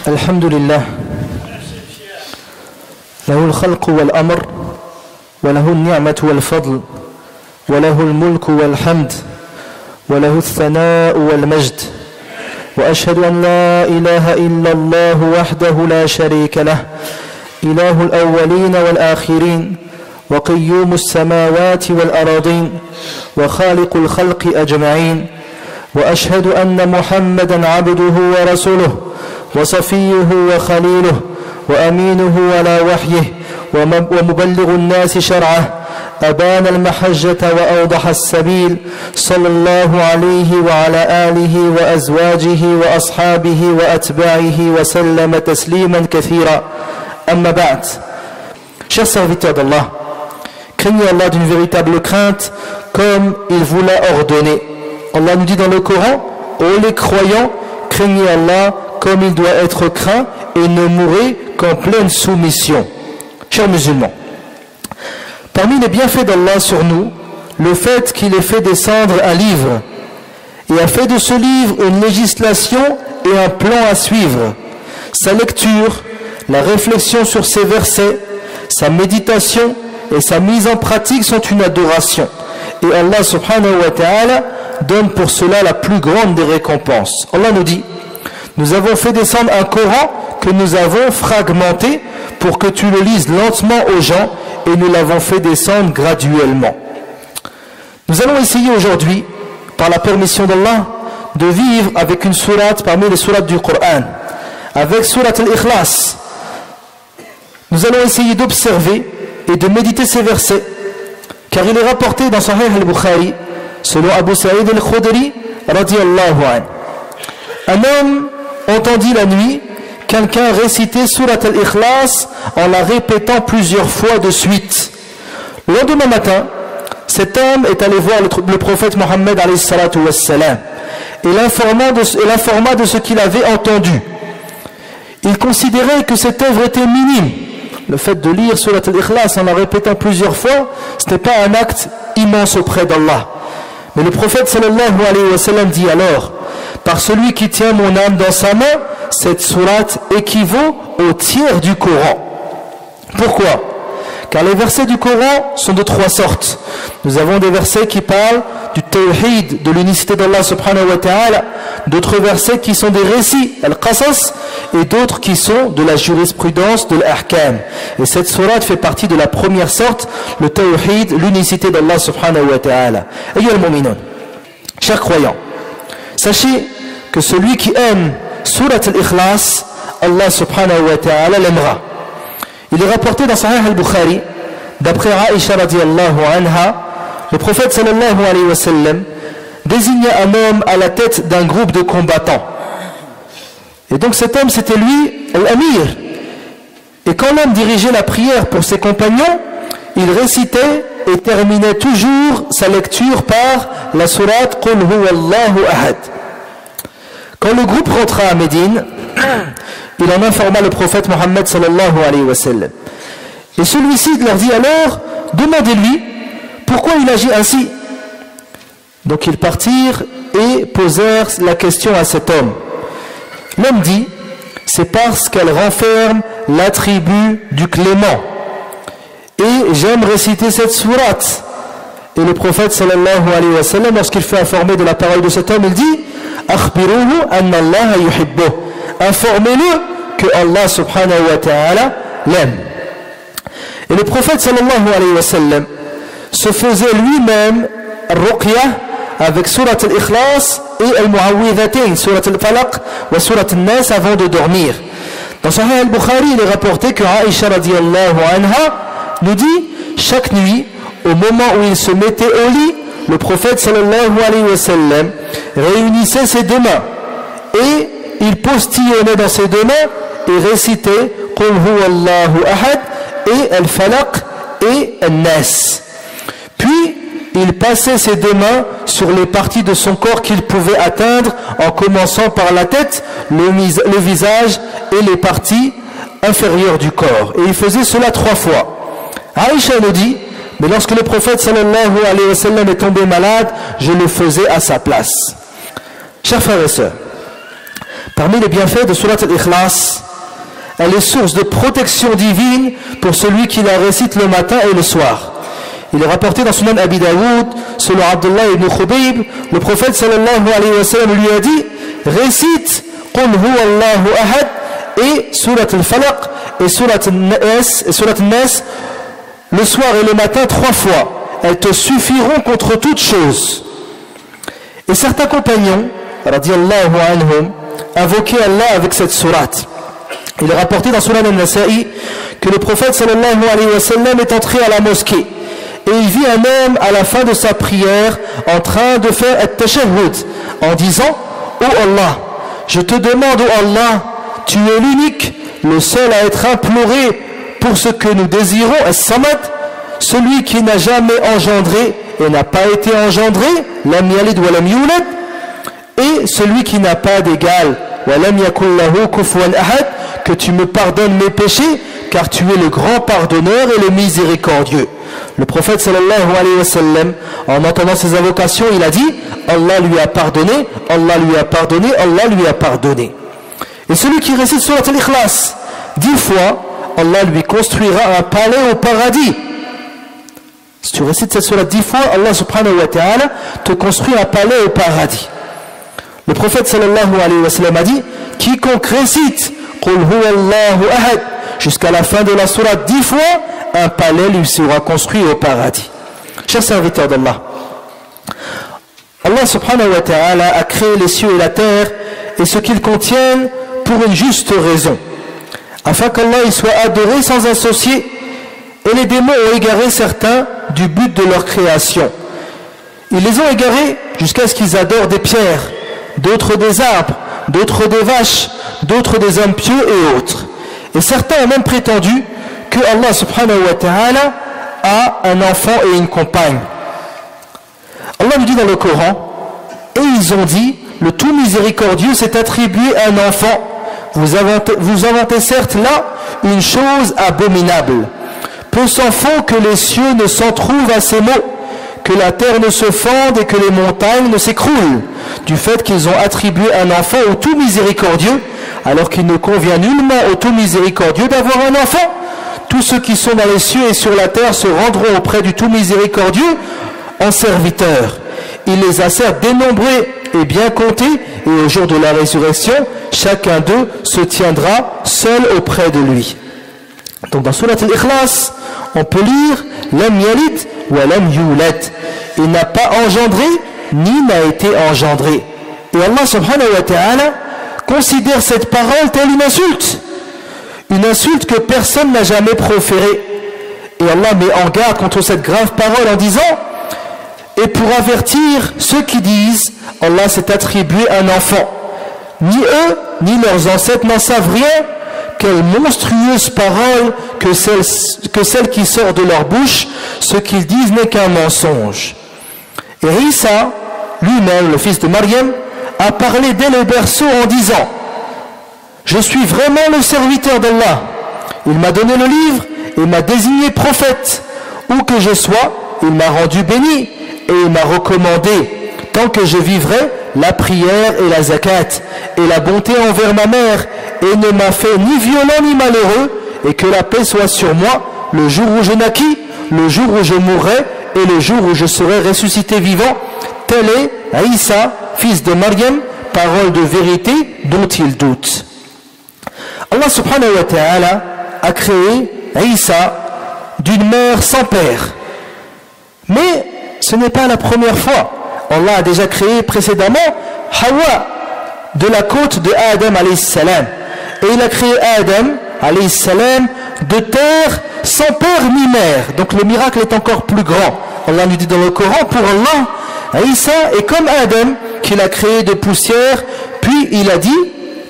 الحمد لله له الخلق والأمر وله النعمة والفضل وله الملك والحمد وله الثناء والمجد وأشهد أن لا إله إلا الله وحده لا شريك له إله الأولين والآخرين وقيوم السماوات والأراضين وخالق الخلق أجمعين وأشهد أن محمدا عبده ورسوله وصفيه وخليله وأمينه على وحيه ومبلغ الناس شرعه أبان المحجة وأوضح السبيل صلى الله عليه وعلى آله وأزواجه وأصحابه وأتباعه وسلم تسليما كثيرا أما بعد. Chers serviteurs d'Allah, craignez Allah d'une véritable crainte comme il vous l'a ordonné. Allah nous dit dans le Coran: ô les croyants, craignez Allah comme il doit être craint et ne mourrez qu'en pleine soumission. Chers musulmans, parmi les bienfaits d'Allah sur nous, le fait qu'il ait fait descendre un livre et a fait de ce livre une législation et un plan à suivre. Sa lecture, la réflexion sur ses versets, sa méditation et sa mise en pratique sont une adoration. Et Allah subhanahu wa ta'ala donne pour cela la plus grande des récompenses. Allah nous dit: nous avons fait descendre un Coran que nous avons fragmenté pour que tu le lises lentement aux gens, et nous l'avons fait descendre graduellement. Nous allons essayer aujourd'hui, par la permission d'Allah, de vivre avec une sourate parmi les sourates du Coran, avec sourate al-Ikhlas. Nous allons essayer d'observer et de méditer ces versets, car il est rapporté dans Sahih al-Bukhari, selon Abu Sa'id al-Khudri radiyallahu anhu. Un homme entendit la nuit quelqu'un réciter Surat al-Ikhlas en la répétant plusieurs fois de suite. Le lendemain matin, cet homme est allé voir le prophète Mohammed alayhi salatu wassalam et l'informa de ce qu'il avait entendu. Il considérait que cette œuvre était minime. Le fait de lire Surat al-Ikhlas en la répétant plusieurs fois, ce n'est pas un acte immense auprès d'Allah. Mais le prophète sallallahu alayhi wa sallam dit alors: par celui qui tient mon âme dans sa main, cette sourate équivaut au tiers du Coran. Pourquoi? Car les versets du Coran sont de trois sortes. Nous avons des versets qui parlent du tawhid, de l'unicité d'Allah subhanahu wa ta'ala, d'autres versets qui sont des récits, al-qasas, et d'autres qui sont de la jurisprudence, de l'ahkam. Et cette sourate fait partie de la première sorte, le tawhid, l'unicité d'Allah subhanahu wa ta'ala. Ayyuhal mu'minun, chers croyants, sachez que celui qui aime Surat al-Ikhlas, Allah subhanahu wa ta'ala l'aimera. Il est rapporté dans Sahih al-Bukhari, d'après Aïcha radiyallahu anha, le prophète sallallahu alayhi wa sallam désigna un homme à la tête d'un groupe de combattants. Et donc cet homme, c'était lui, l'amir. Et quand l'homme dirigeait la prière pour ses compagnons, il récitait et terminait toujours sa lecture par la sourate Qul huwallahu ahad. Quand le groupe rentra à Médine, il en informa le prophète Mohammed sallallahu alayhi wa sallam. Et celui-ci leur dit alors: demandez-lui pourquoi il agit ainsi. Donc ils partirent et posèrent la question à cet homme. L'homme dit: c'est parce qu'elle renferme l'attribut du clément. Et j'aime réciter cette sourate. Et le prophète sallallahu alayhi wa sallam, lorsqu'il fait informer de la parole de cet homme, il dit: akhbiruhu anna Allah yuhibbuh. Informez-le que Allah subhanahu wa ta'ala l'aime. Et le prophète sallallahu alayhi wa sallam se faisait lui-même ruqya avec surat al-Ikhlas et al-Mu'awwidhatayn, surat al-Falaq wa surat al-Nas avant de dormir. Dans Sahih al-Bukhari, il est rapporté que Aïcha radiyallahu anha nous dit: chaque nuit, au moment où il se mettait au lit, le prophète sallallahu alayhi wa sallam réunissait ses deux mains et il postillonnait dans ses deux mains et récitait Qul huwallahu ahad et al-Falaq et al-Nas. Puis il passait ses deux mains sur les parties de son corps qu'il pouvait atteindre, en commençant par la tête, le visage et les parties inférieures du corps. Et il faisait cela 3 fois. Aïcha nous dit: mais lorsque le prophète sallallahu alayhi wa sallam est tombé malade, je le faisais à sa place. Chers frères et sœurs, Parmi les bienfaits de Surat al-Ikhlas, elle est source de protection divine pour celui qui la récite le matin et le soir. Il est rapporté dans Sunan Abi Daoud, selon Abdullah ibn Khubayb, le prophète sallallahu alayhi wa sallam lui a dit, récite Qul huwa Allahu ahad et Surat al-Falaq et Surat al-Nas le soir et le matin 3 fois. Elles te suffiront contre toute chose. Et certains compagnons, radiyallahu anhum, invoquaient Allah avec cette sourate. Il est rapporté dans Sunan al-Nasa'i que le prophète sallallahu alayhi wa sallam est entré à la mosquée et il vit un homme à la fin de sa prière en train de faire at-tashahhud en disant « Oh Allah, je te demande, oh Allah, tu es l'unique, le seul à être imploré pour ce que nous désirons, as-samad, celui qui n'a jamais engendré et n'a pas été engendré, lam yalid wa lam yulad, et celui qui n'a pas d'égal, wa lam yakul lahu kufuwan ahad, que tu me pardonnes mes péchés, car tu es le grand pardonneur et le miséricordieux. » Le prophète sallallahu alayhi wa sallam, en entendant ces invocations, il a dit Allah lui a pardonné, Allah lui a pardonné, Allah lui a pardonné. Et celui qui récite Surat al-Ikhlas 10 fois, Allah lui construira un palais au paradis. Si tu récites cette surat 10 fois, Allah subhanahu wa ta'ala te construit un palais au paradis. Le prophète sallallahu alayhi wa sallam a dit quiconque récite Qul huwa Allahu ahad jusqu'à la fin de la sourate 10 fois, un palais lui sera construit au paradis. Chers serviteurs d'Allah, Allah subhanahu wa ta'ala a créé les cieux et la terre et ce qu'ils contiennent pour une juste raison, afin qu'Allah y soit adoré sans associer, et les démons ont égaré certains du but de leur création. Ils les ont égarés jusqu'à ce qu'ils adorent des pierres, d'autres des arbres, d'autres des vaches, d'autres des hommes pieux et autres. Et certains ont même prétendu que Allah subhanahu wa ta'ala a un enfant et une compagne. Allah nous dit dans le Coran, et ils ont dit, le tout miséricordieux s'est attribué un enfant. Vous inventez certes là une chose abominable. Peu s'en faut que les cieux ne s'entrouvent à ces mots, que la terre ne se fende et que les montagnes ne s'écroulent, du fait qu'ils ont attribué un enfant au tout miséricordieux, alors qu'il ne convient nullement au tout miséricordieux d'avoir un enfant. Tous ceux qui sont dans les cieux et sur la terre se rendront auprès du tout miséricordieux en serviteurs. Il les a certes dénombrés et bien comptés, et au jour de la résurrection, chacun d'eux se tiendra seul auprès de lui. Donc dans Surat al-Ikhlas, on peut lire Lam yalid wa lam yulad. Il n'a pas engendré ni n'a été engendré. Et Allah subhanahu wa ta'ala considère cette parole telle une insulte que personne n'a jamais proférée. Et Allah met en garde contre cette grave parole en disant, et pour avertir ceux qui disent Allah s'est attribué un enfant, ni eux ni leurs ancêtres n'en savent rien. Quelle monstrueuse parole que celle qui sort de leur bouche, ce qu'ils disent n'est qu'un mensonge. Et Isa, lui-même, le fils de Maryam, a parlé dès le berceau en disant, je suis vraiment le serviteur d'Allah. Il m'a donné le livre et m'a désigné prophète. Où que je sois, il m'a rendu béni et il m'a recommandé, tant que je vivrai, la prière et la zakat et la bonté envers ma mère, et ne m'a fait ni violent ni malheureux, et que la paix soit sur moi le jour où je naquis, le jour où je mourrai et le jour où je serai ressuscité vivant. Tel est Isa, fils de Maryam, parole de vérité dont il doute. Allah subhanahu wa ta'ala a créé Isa d'une mère sans père. Mais ce n'est pas la première fois. Allah a déjà créé précédemment Hawa de la côte de Adam alayhi salam. Et il a créé Adam alayhi salam de terre sans père ni mère. Donc le miracle est encore plus grand. Allah nous dit dans le Coran, pour Allah, Isa est comme Adam qu'il a créé de poussière, puis il a dit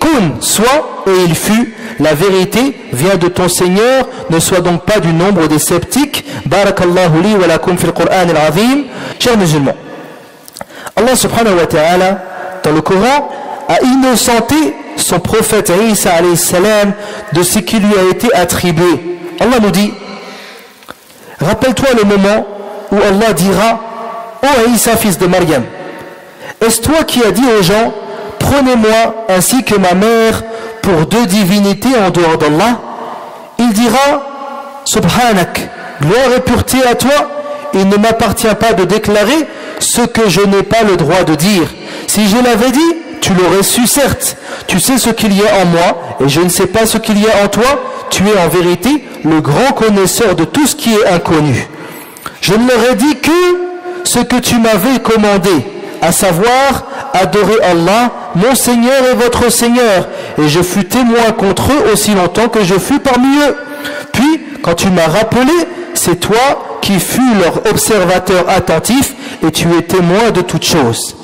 Kun, soit, et il fut. La vérité vient de ton Seigneur, ne sois donc pas du nombre des sceptiques. Barakallahu li wa lakum fil Qur'an al-azim. Chers musulmans, Allah subhanahu wa ta'ala, dans le Coran, a innocenté son prophète Isa alayhi salam de ce qui lui a été attribué. Allah nous dit, rappelle-toi le moment où Allah dira, ô Isa fils de Maryam, est-ce toi qui as dit aux gens, prenez-moi ainsi que ma mère pour deux divinités en dehors d'Allah. Il dira, Subhanak, gloire et pureté à toi, il ne m'appartient pas de déclarer ce que je n'ai pas le droit de dire. Si je l'avais dit, tu l'aurais su certes. Tu sais ce qu'il y a en moi et je ne sais pas ce qu'il y a en toi. Tu es en vérité le grand connaisseur de tout ce qui est inconnu. Je ne leur ai dit que ce que tu m'avais commandé, à savoir adorer Allah, mon Seigneur et votre Seigneur, et je fus témoin contre eux aussi longtemps que je fus parmi eux. Puis, quand tu m'as rappelé, c'est toi qui fus leur observateur attentif, et tu es témoin de toutes choses.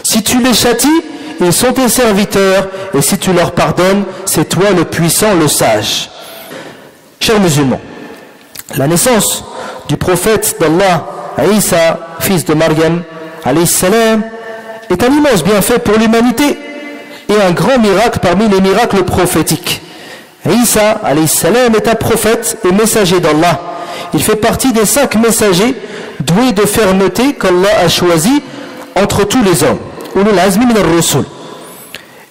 Si tu les châties, ils sont tes serviteurs, et si tu leur pardonnes, c'est toi le puissant, le sage. Chers musulmans, la naissance du prophète d'Allah, Isa, fils de Maryam, alayhi salam, est un immense bienfait pour l'humanité et un grand miracle parmi les miracles prophétiques. Isa, alayhi salam, est un prophète et messager d'Allah. Il fait partie des 5 messagers doués de fermeté qu'Allah a choisi entre tous les hommes. Ulul azmi min ar-rusul.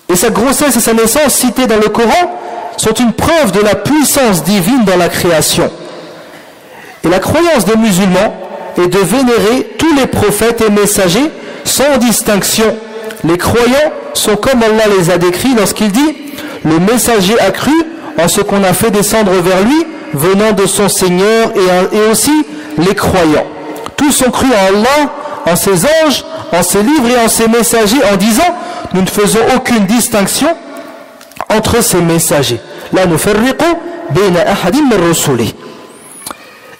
Et sa grossesse et sa naissance citées dans le Coran sont une preuve de la puissance divine dans la création. Et la croyance des musulmans est de vénérer tous les prophètes et messagers sans distinction. Les croyants sont comme Allah les a décrits lorsqu'il dit « Le messager a cru en ce qu'on a fait descendre vers lui, venant de son Seigneur et aussi les croyants. Tous ont cru en Allah, en ses anges, en ses livres et en ses messagers en disant « Nous ne faisons aucune distinction entre ces messagers. » La nufarriqu bayna ahadin min rusuli.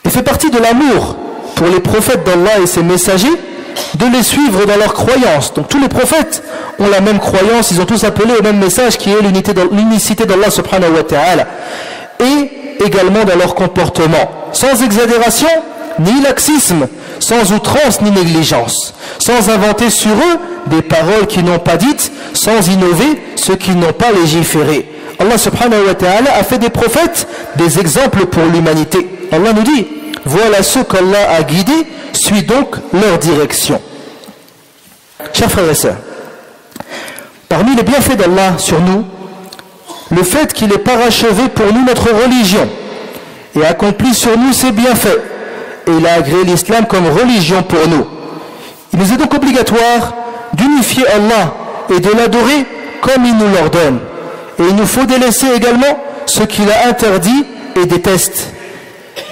Il fait partie de l'amour pour les prophètes d'Allah et ses messagers de les suivre dans leurs croyances. Donc tous les prophètes ont la même croyance, ils ont tous appelé au même message qui est l'unicité d'Allah subhanahu wa ta'ala. Et également dans leur comportement, sans exagération ni laxisme, sans outrance ni négligence, sans inventer sur eux des paroles qu'ils n'ont pas dites, sans innover ce qu'ils n'ont pas légiféré. Allah subhanahu wa ta'ala a fait des prophètes des exemples pour l'humanité. Allah nous dit, voilà ceux qu'Allah a guidés, suis donc leur direction. Chers frères et sœurs, parmi les bienfaits d'Allah sur nous, le fait qu'il ait parachevé pour nous notre religion et accompli sur nous ses bienfaits, et il a agréé l'islam comme religion pour nous. Il nous est donc obligatoire d'unifier Allah et de l'adorer comme il nous l'ordonne. Et il nous faut délaisser également ce qu'il a interdit et déteste.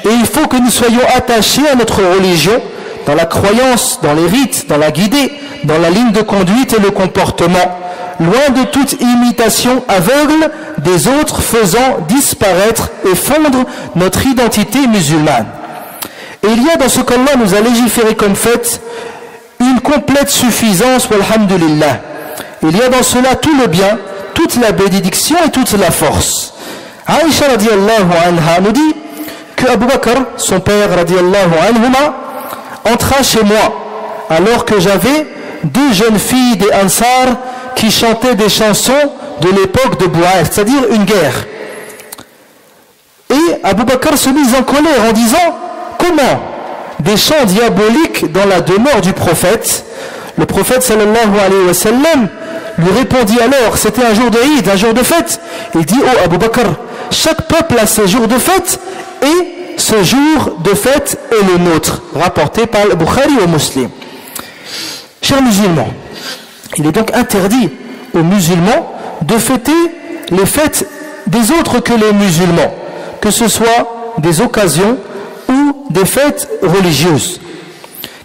Et il faut que nous soyons attachés à notre religion, dans la croyance, dans les rites, dans la guidée, dans la ligne de conduite et le comportement, loin de toute imitation aveugle des autres faisant disparaître et fondre notre identité musulmane. Et il y a dans ce qu'Allah nous a légiféré comme fait une complète suffisance, walhamdulillah. Il y a dans cela tout le bien, toute la bénédiction et toute la force. Aïcha radiallahu anha nous dit que Abu Bakr, son père radiallahu anhuma, entra chez moi alors que j'avais 2 jeunes filles des Ansar qui chantaient des chansons de l'époque de Bouaïr, c'est-à-dire une guerre. Et Abu Bakr se mit en colère en disant « Comment des chants diaboliques dans la demeure du prophète ?» Le prophète sallallahu alayhi wa sallam lui répondit alors, c'était un jour de Eid, un jour de fête. Il dit, oh Abu Bakr, chaque peuple a ses jours de fête et ce jour de fête est le nôtre, rapporté par le Bukhari ou Muslim. Chers musulmans, il est donc interdit aux musulmans de fêter les fêtes des autres que les musulmans, que ce soit des occasions ou des fêtes religieuses.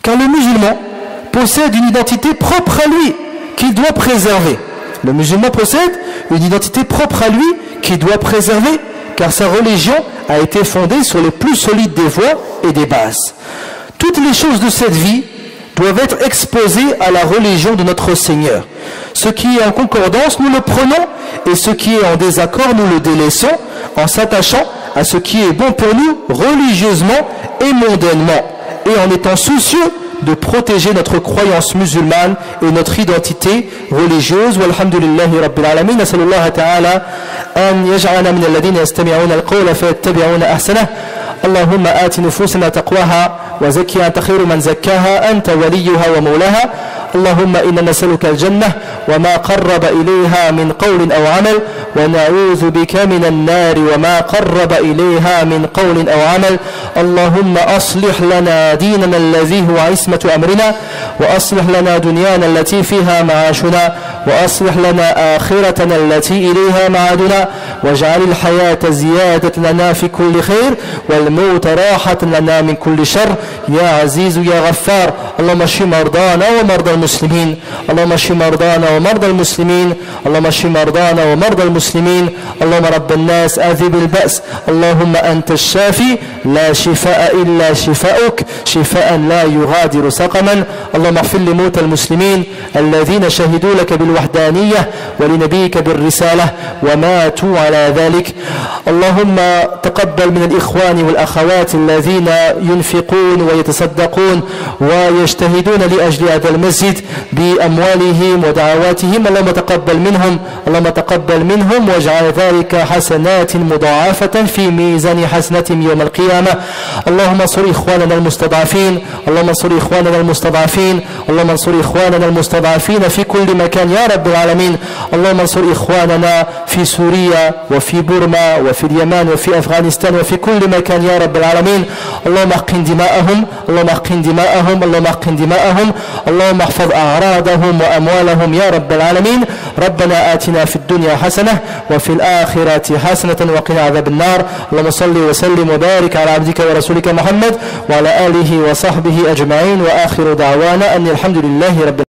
Car le musulman possède une identité propre à lui, qu'il doit préserver. Le musulman possède une identité propre à lui qu'il doit préserver, car sa religion a été fondée sur les plus solides des voies et des bases. Toutes les choses de cette vie doivent être exposées à la religion de notre Seigneur. Ce qui est en concordance, nous le prenons, et ce qui est en désaccord, nous le délaissons, en s'attachant à ce qui est bon pour nous, religieusement et mondainement, et en étant soucieux de protéger notre croyance musulmane et notre identité religieuse. Walhamdulillahi Rabbil Alamin. Nasallallahu ta'ala an yaj'alana min alladhina yastami'una al-qawla fayattabi'una ahsanah. Allahumma ati nufusana taqwaha wa zakkiha anta khayru man zakkaha anta waliyuha wa mawlaha. اللهم إنا نسألك الجنة وما قرب إليها من قول أو عمل، ونعوذ بك من النار وما قرب إليها من قول أو عمل. اللهم أصلح لنا ديننا الذي هو عصمة أمرنا، وأصلح لنا دنيانا التي فيها معاشنا، وأصلح لنا آخرتنا التي إليها معادنا، واجعل الحياة زيادة لنا في كل خير، والموت راحة لنا من كل شر، يا عزيز يا غفار. اللهم اشف مرضانا ومرضى المسلمين، اللهم اشف مرضانا ومرضى المسلمين، اللهم اشف مرضانا ومرضى المسلمين. اللهم رب الناس أذهب البأس، اللهم أنت الشافي لا شفاء إلا شفاؤك، شفاء لا يغادر سقما. اللهم اغفر لموتى المسلمين الذين شهدوا لك بالوحدانية ولنبيك بالرسالة وماتوا على ذلك. اللهم تقبل من الإخوان والأخوات الذين ينفقون ويتصدقون ويجتهدون لأجل هذا المسجد بأموالهم ودعواتهم. اللهم تقبل منهم، اللهم تقبل منهم واجعل ذلك حسنات مضاعفة في ميزان حسناتهم يوم القيامة. اللهم انصر إخواننا المستضعفين، اللهم انصر إخواننا المستضعفين، اللهم انصر إخواننا المستضعفين في كل مكان يا رب العالمين. اللهم انصر إخواننا في سوريا وفي بورما وفي اليمن وفي أفغانستان وفي كل مكان يا رب العالمين. اللهم احقن دماءهم، اللهم احقن دماءهم، اللهم احقن دماءهم، اللهم احفظ أعراضهم وأموالهم يا رب العالمين. ربنا آتنا في الدنيا حسنة وفي الآخرة حسنة وقنا عذاب النار. اللهم صل وسلم وبارك على عبدك ورسولك محمد وعلى آله وصحبه أجمعين، وآخر دعوانا أن الحمد لله رب العالمين.